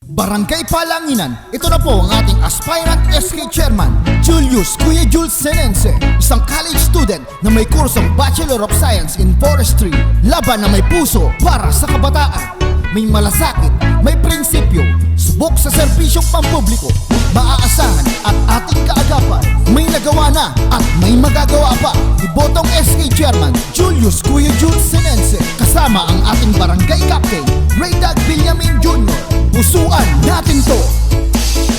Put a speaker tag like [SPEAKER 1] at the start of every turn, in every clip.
[SPEAKER 1] Barangay Palanginan, ito na po ang ating aspirant SK Chairman, Julius Kuya Jules Senense, isang college student na may kursong Bachelor of Science in Forestry. Laban na may puso para sa kabataan, may malasakit, may prinsipyo, subok sa serbisyong pampubliko, maaasahan at ating kaagapan. May nagawa na at may magagawa pa. Ibotong SK Chairman, Julius Kuya Jules Senense, kasama ang ating barangay captain, Raydag Villamin Jr. Pusuan natin to!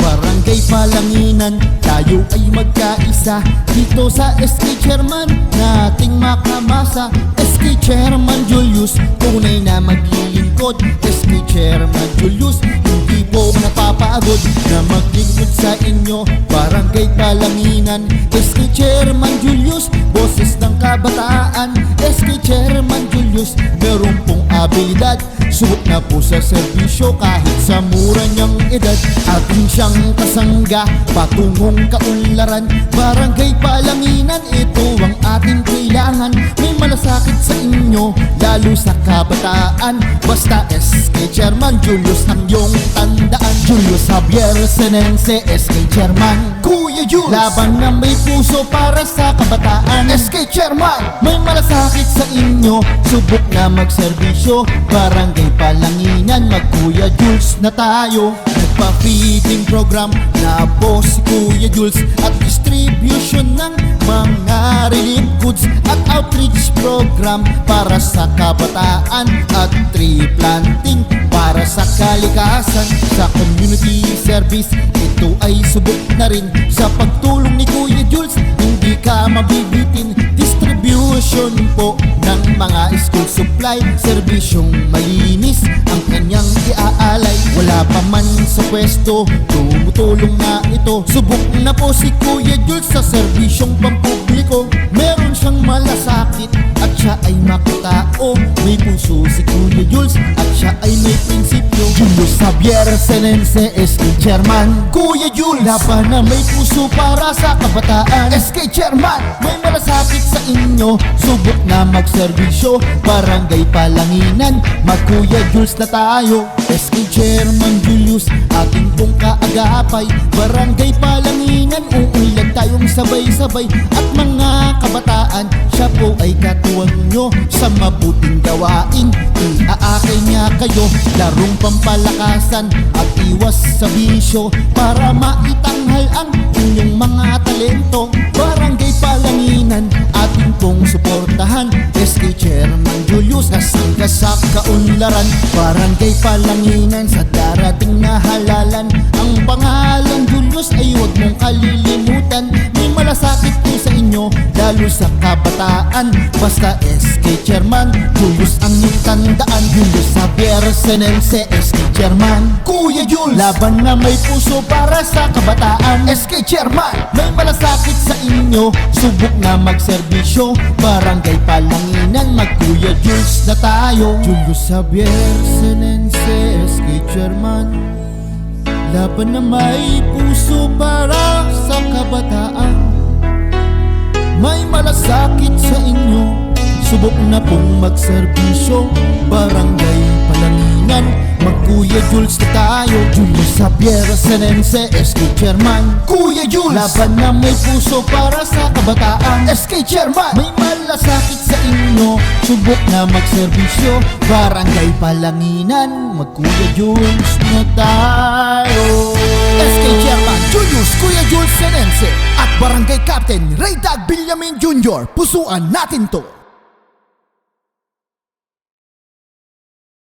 [SPEAKER 1] Barangay Palanginan, tayo ay magkaisa dito sa SK Chairman nating makamasa. SK Chairman Julius, tunay na maglilingkod. SK Chairman Julius, hindi po napapagod na maglingkod sa inyo. Barangay Palanginan, SK Chairman Julius, boses ng kabataan. SK Chairman Julius, meron pong abilidad, subok na po sa serbisyo kahit sa mura niyang edad. Atin siyang kasangga patungong kaunlaran. Barangay Palanginan, ito ang ating kailangan. May malasakit sa inyo, lalo sa kabataan. Basta SK Chairman Julius ang iyong tandaan. Julius Javier Senense, SK Chairman Kuya Jules, laban na may puso para sa kabataan. SK Chairman, may malasakit sa inyo, subok na magserbisyo. Barangay Palanginan, mag-Kuya Jules na tayo. Nagpa-feeding program na po si Kuya Jules, at distribution ng mga relief goods at outreach program para sa kabataan, at tree planting para sa kalikasan. Sa community service, ito ay subok na rin. Sa pagtulong ni Kuya Jules, hindi ka mabibitin. Distribution po ng mga school supply, serbisyong malinis ang kanyang iaalay. Wala pa man sa pwesto, tumutulong na ito. Subok na po si Kuya Jules sa serbisyong pampubliko. Meron siyang malasakit at siya ay makatao. May puso si Kuya Jules at siya ay may prinsipyo. Julius Javier Senense, SK Chairman Kuya Jules, laban na may puso para sa kabataan. SK Chairman, may malasakit sa inyo, subok na magserbisyo. Barangay Palanginan, mag-Kuya Jules na tayo. SK Chairman Julius, ating pong kaagapay. Barangay Palanginan, uulag tayong sabay-sabay. At mga kabataan, siya po ay katuwang nyo sa mabuting gawain. Iaakay niya kayo, larong pampalakasan at iwas sa bisyo, para maitanghal ang inyong mga talento. Barangay Palanginan, ating pong suportahan. SK Chairman Julius, nasangka sa kaunlaran. Barangay Palanginan, sa darating na halalan, ang pangalan Julius ay huwag mong kalilimutan. May malasakit po sa inyo, lalo sa kabataan. Basta SK Chairman Julius ang iyong tandaan. Julius Javier Senense, SK Chairman Kuya Jules, laban na may puso para sa kabataan. SK Chairman, may malasakit sa inyo, subok na magserbisyo. Barangay Palanginan, mag-Kuya Jules na tayo. Julius Javier Senense, SK Chairman, laban na may puso para sa kabataan. May malasakit sa inyo, subok na pong magserbisyo. Barangay Palanginan, mag-Kuya Jules na tayo. Julius Javier Senense, SK Chairman Kuya Jules, laban na may puso para sa kabataan. SK Chairman, may malasakit sa inyo, subok na magserbisyo. Barangay Palanginan, mag-Kuya Jules na tayo. SK Chairman Julius Kuya Jules Senense at Barangay Captain Raydag Villamin Jr. Pusuan natin to!